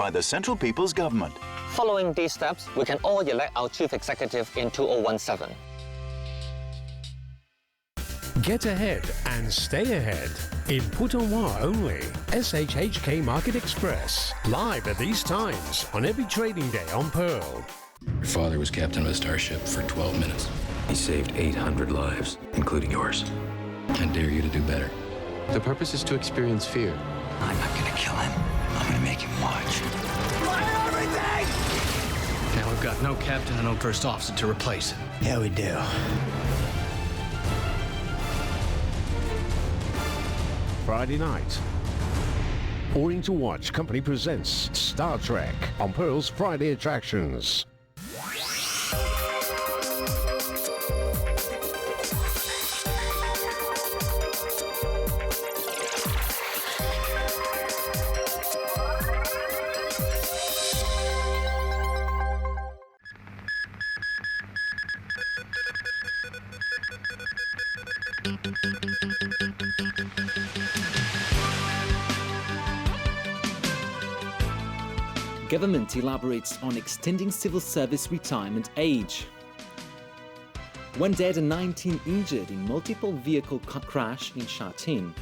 by the Central People's Government. Following these steps, we can all elect our chief executive in 2017. Get ahead and stay ahead. In Putonghua only, SHHK Market Express. Live at these times on every trading day on Pearl. Your father was captain of a starship for 12 minutes. He saved 800 lives, including yours. I dare you to do better. The purpose is to experience fear. I'm not gonna kill him. I'm gonna make him watch. Fire everything! Now we've got no captain and no first officer to replace him. Yeah, we do. Friday night. All to Watch Company presents Star Trek on Pearl's Friday Attractions. Government elaborates on extending civil service retirement age. 1 dead and 19 injured in multiple vehicle crash in Sha Tin.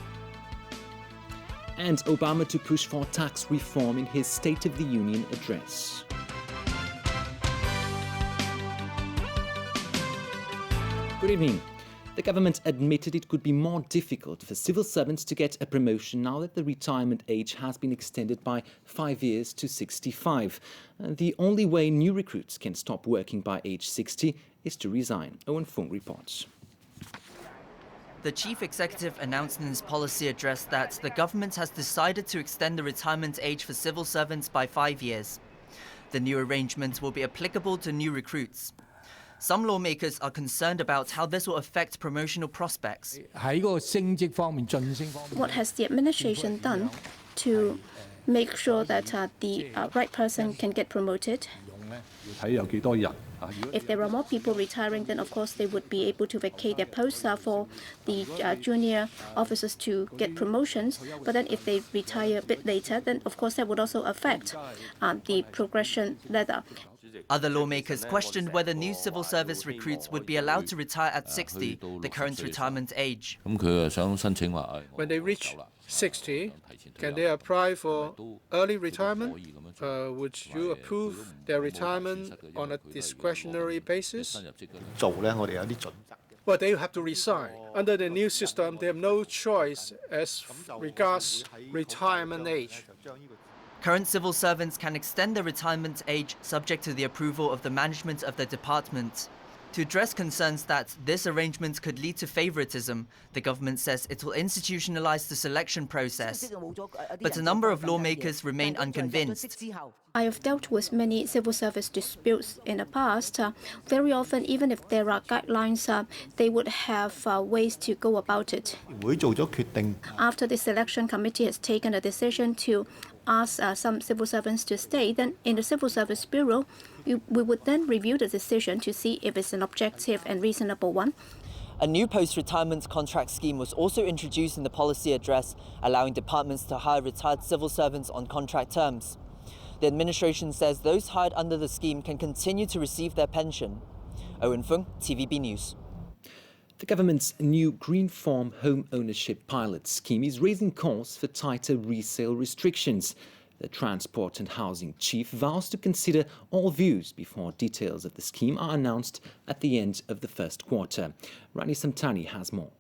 And Obama to push for tax reform in his State of the Union address. Good evening. The government admitted it could be more difficult for civil servants to get a promotion now that the retirement age has been extended by 5 years to 65. The only way new recruits can stop working by age 60 is to resign. Owen Fung reports. The chief executive announced in his policy address that the government has decided to extend the retirement age for civil servants by 5 years. The new arrangement will be applicable to new recruits. Some lawmakers are concerned about how this will affect promotional prospects. What has the administration done to make sure that the right person can get promoted? If there are more people retiring, then of course they would be able to vacate their posts for the junior officers to get promotions. But then if they retire a bit later, then of course that would also affect the progression ladder. Other lawmakers questioned whether new civil service recruits would be allowed to retire at 60, the current retirement age. When they reach 60, can they apply for early retirement? Would you approve their retirement on a discretionary basis? Well, they have to resign. Under the new system, they have no choice as regards retirement age. Current civil servants can extend their retirement age subject to the approval of the management of the department. To address concerns that this arrangement could lead to favoritism, the government says it will institutionalize the selection process. But a number of lawmakers remain unconvinced. I have dealt with many civil service disputes in the past. Very often, even if there are guidelines, they would have ways to go about it. After the selection committee has taken a decision to ask some civil servants to stay, then in the Civil Service Bureau, we would then review the decision to see if it's an objective and reasonable one. A new post-retirement contract scheme was also introduced in the policy address, allowing departments to hire retired civil servants on contract terms. The administration says those hired under the scheme can continue to receive their pension. Owen Fung, TVB News. The government's new Green Farm home ownership pilot scheme is raising calls for tighter resale restrictions. The Transport and Housing Chief vows to consider all views before details of the scheme are announced at the end of the first quarter. Rani Samtani has more.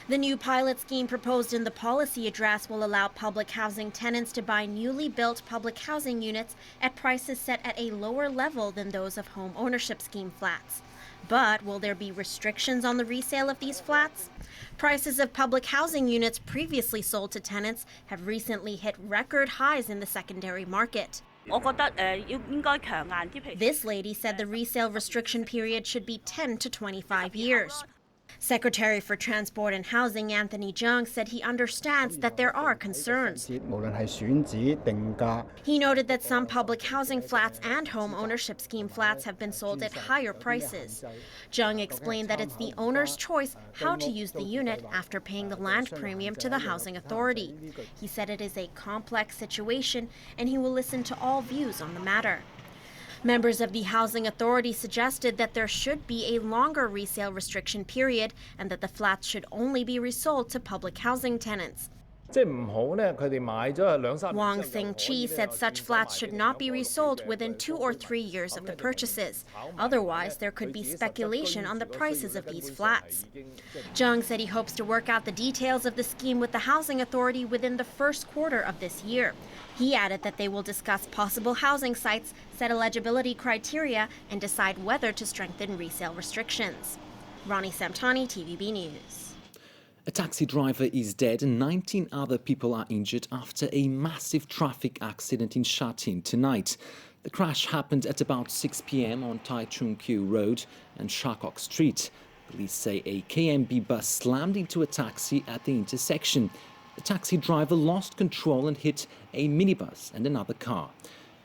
The new pilot scheme proposed in the policy address will allow public housing tenants to buy newly built public housing units at prices set at a lower level than those of home ownership scheme flats. But will there be restrictions on the resale of these flats? Prices of public housing units previously sold to tenants have recently hit record highs in the secondary market. This lady said the resale restriction period should be 10 to 25 years. Secretary for Transport and Housing Anthony Zhang said he understands that there are concerns. He noted that some public housing flats and home ownership scheme flats have been sold at higher prices. Zhang explained that it's the owner's choice how to use the unit after paying the land premium to the housing authority. He said it is a complex situation and he will listen to all views on the matter. Members of the housing authority suggested that there should be a longer resale restriction period and that the flats should only be resold to public housing tenants. Wang Xing-chi said such flats should not be resold within 2 or 3 years of the purchases. Otherwise, there could be speculation on the prices of these flats. Zhang said he hopes to work out the details of the scheme with the housing authority within the first quarter of this year. He added that they will discuss possible housing sites, set eligibility criteria, and decide whether to strengthen resale restrictions. Ronnie Samtani, TVB News. A taxi driver is dead and 19 other people are injured after a massive traffic accident in Shatin tonight. The crash happened at about 6 p.m. on Tai Chung Kyu Road and Shakok Street. Police say a KMB bus slammed into a taxi at the intersection. The taxi driver lost control and hit a minibus and another car.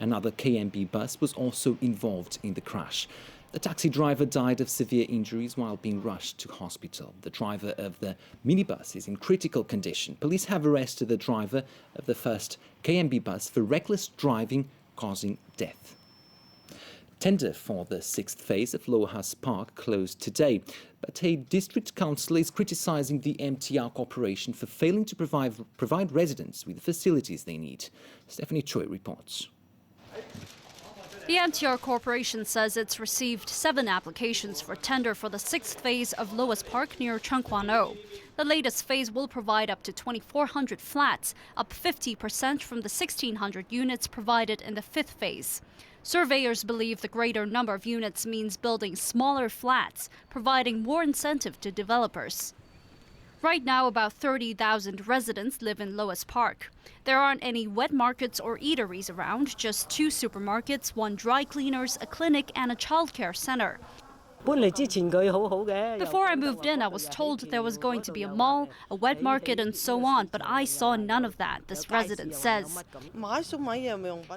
Another KMB bus was also involved in the crash. The taxi driver died of severe injuries while being rushed to hospital. The driver of the minibus is in critical condition. Police have arrested the driver of the first KMB bus for reckless driving causing death. Tender for the 6th phase of Lower Huss Park closed today, but a district council is criticising the MTR Corporation for failing to provide residents with the facilities they need. Stephanie Choi reports. The MTR Corporation says it's received 7 applications for tender for the 6th phase of Lois Park near Chengquan-o. The latest phase will provide up to 2,400 flats, up 50% from the 1,600 units provided in the 5th phase. Surveyors believe the greater number of units means building smaller flats, providing more incentive to developers. Right now, about 30,000 residents live in Lois Park. There aren't any wet markets or eateries around, just 2 supermarkets, 1 dry cleaners, a clinic and a childcare center. Before I moved in, I was told there was going to be a mall, a wet market and so on, but I saw none of that, this resident says.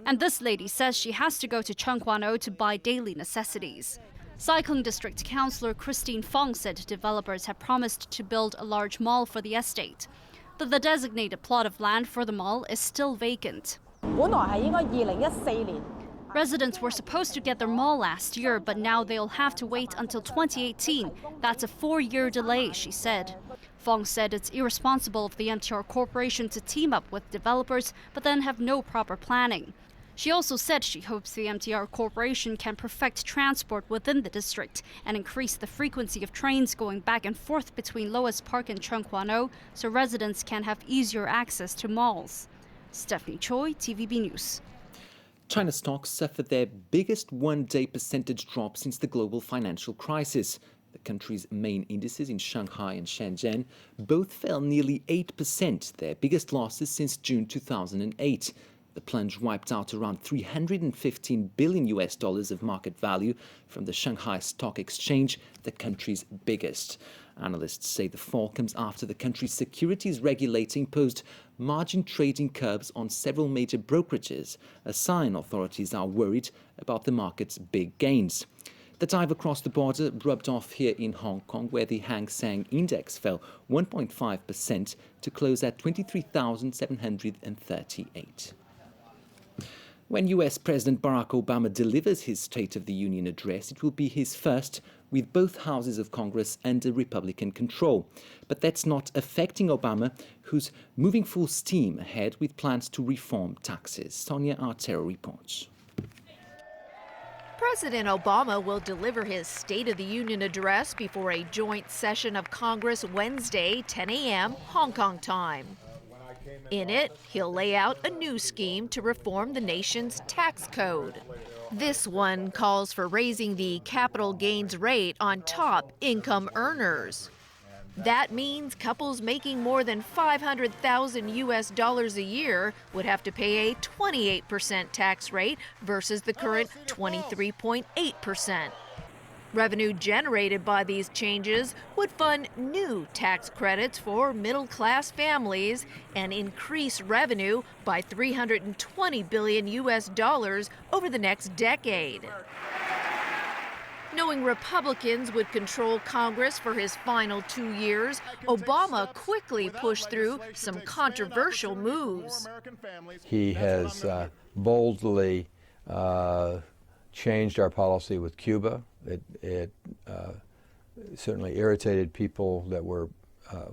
And this lady says she has to go to Chengquan-o to buy daily necessities. Cycling District Councillor Christine Fong said developers have promised to build a large mall for the estate. But the designated plot of land for the mall is still vacant. Residents were supposed to get their mall last year, but now they'll have to wait until 2018. That's a 4-year delay, she said. Fong said it's irresponsible of the MTR Corporation to team up with developers, but then have no proper planning. She also said she hopes the MTR Corporation can perfect transport within the district and increase the frequency of trains going back and forth between Lois Park and Chengquan-o so residents can have easier access to malls. Stephanie Choi, TVB News. China's stocks suffered their biggest one-day percentage drop since the global financial crisis. The country's main indices in Shanghai and Shenzhen both fell nearly 8%, their biggest losses since June 2008. The plunge wiped out around $315 billion of market value from the Shanghai Stock Exchange, the country's biggest. Analysts say the fall comes after the country's securities regulator imposed margin trading curbs on several major brokerages, a sign authorities are worried about the market's big gains. The dive across the border rubbed off here in Hong Kong, where the Hang Seng Index fell 1.5% to close at 23,738. When US President Barack Obama delivers his State of the Union address, it will be his first with both houses of Congress under Republican control. But that's not affecting Obama, who's moving full steam ahead with plans to reform taxes. Sonia Artero reports. President Obama will deliver his State of the Union address before a joint session of Congress Wednesday, 10 a.m. Hong Kong time. In it, he'll lay out a new scheme to reform the nation's tax code. This one calls for raising the capital gains rate on top income earners. That means couples making more than $500,000 a year would have to pay a 28% tax rate versus the current 23.8%. Revenue generated by these changes would fund new tax credits for middle-class families and increase revenue by $320 billion over the next decade. Knowing Republicans would control Congress for his final 2 years, Obama quickly pushed through some controversial moves. He has boldly changed our policy with Cuba. It certainly irritated people that were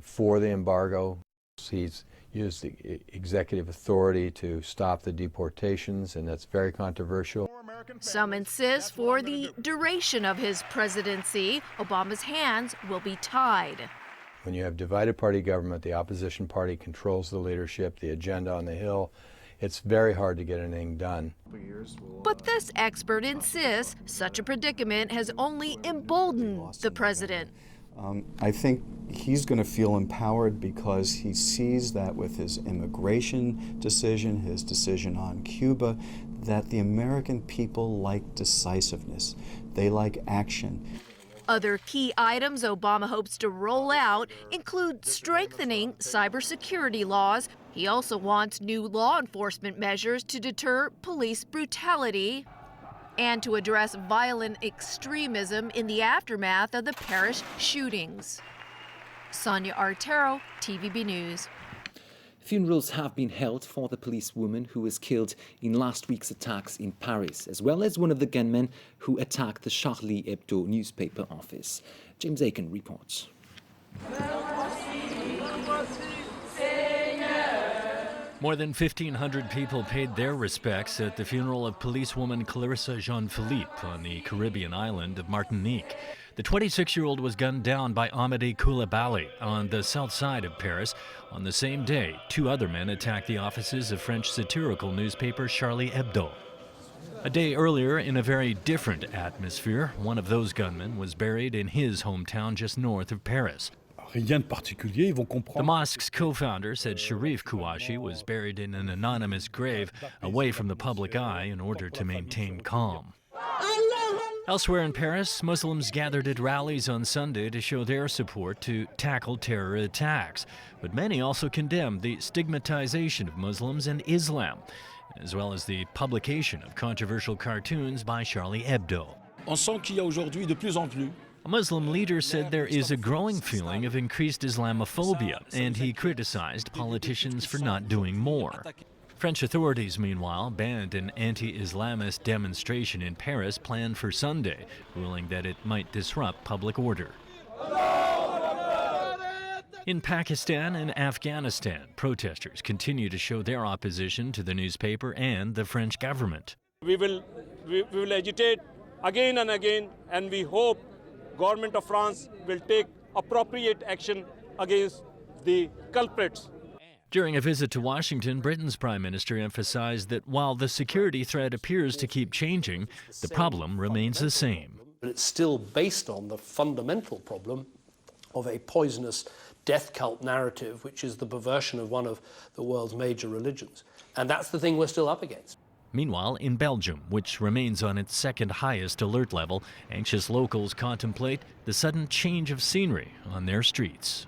for the embargo. He's used the executive authority to stop the deportations, and that's very controversial. Some insist for the duration of his presidency, Obama's hands will be tied. When you have divided party government, the opposition party controls the leadership, the agenda on the Hill. It's very hard to get anything done. But this expert insists such a predicament has only emboldened the president. I think he's going to feel empowered because he sees that with his immigration decision, his decision on Cuba, that the American people like decisiveness. They like action. Other key items Obama hopes to roll out include strengthening cybersecurity laws. He also wants new law enforcement measures to deter police brutality and to address violent extremism in the aftermath of the Paris shootings. Sonia Artero, TVB News. Funerals have been held for the policewoman who was killed in last week's attacks in Paris, as well as one of the gunmen who attacked the Charlie Hebdo newspaper office. James Aiken reports. More than 1,500 people paid their respects at the funeral of policewoman Clarissa Jean-Philippe on the Caribbean island of Martinique. The 26-year-old was gunned down by Amady Coulibaly on the south side of Paris. On the same day, 2 other men attacked the offices of French satirical newspaper Charlie Hebdo. A day earlier, in a very different atmosphere, one of those gunmen was buried in his hometown just north of Paris. The mosque's co-founder said Sharif Kouachi was buried in an anonymous grave away from the public eye in order to maintain calm. Elsewhere in Paris, Muslims gathered at rallies on Sunday to show their support to tackle terror attacks. But many also condemned the stigmatization of Muslims and Islam, as well as the publication of controversial cartoons by Charlie Hebdo. A Muslim leader said there is a growing feeling of increased Islamophobia, and he criticized politicians for not doing more. French authorities, meanwhile, banned an anti-Islamist demonstration in Paris planned for Sunday, ruling that it might disrupt public order. In Pakistan and Afghanistan, protesters continue to show their opposition to the newspaper and the French government. We will agitate again and again, and we hope government of France will take appropriate action against the culprits. During a visit to Washington, Britain's Prime Minister emphasized that while the security threat appears to keep changing, the problem remains the same. But it's still based on the fundamental problem of a poisonous death cult narrative, which is the perversion of one of the world's major religions. And that's the thing we're still up against. Meanwhile, in Belgium, which remains on its second highest alert level, anxious locals contemplate the sudden change of scenery on their streets.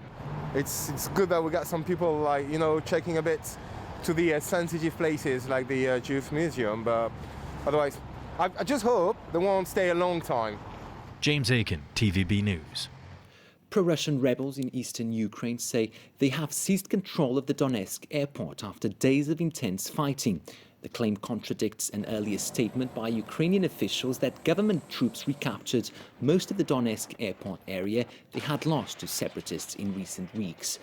It's good that we got some people checking a bit to the sensitive places like the Jewish Museum, but otherwise, I just hope they won't stay a long time. James Aiken, TVB News. Pro-Russian rebels in eastern Ukraine say they have seized control of the Donetsk airport after days of intense fighting. The claim contradicts an earlier statement by Ukrainian officials that government troops recaptured most of the Donetsk airport area they had lost to separatists in recent weeks.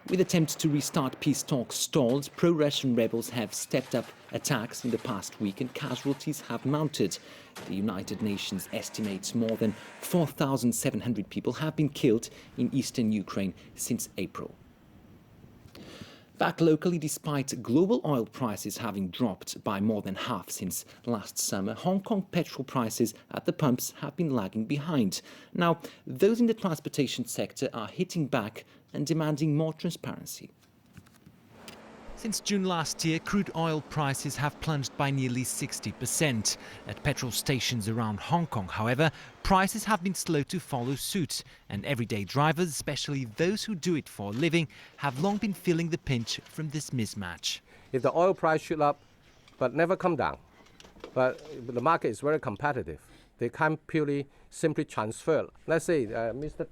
With attempts to restart peace talks stalled, pro-Russian rebels have stepped up attacks in the past week and casualties have mounted. The United Nations estimates more than 4,700 people have been killed in eastern Ukraine since April. Back locally, despite global oil prices having dropped by more than half since last summer, Hong Kong petrol prices at the pumps have been lagging behind. Now, those in the transportation sector are hitting back and demanding more transparency. Since June last year, crude oil prices have plunged by nearly 60%. At petrol stations around Hong Kong, however, prices have been slow to follow suit. And everyday drivers, especially those who do it for a living, have long been feeling the pinch from this mismatch. If the oil price shoot up, but never come down, but the market is very competitive, they can't purely simply transfer. Let's say Mr.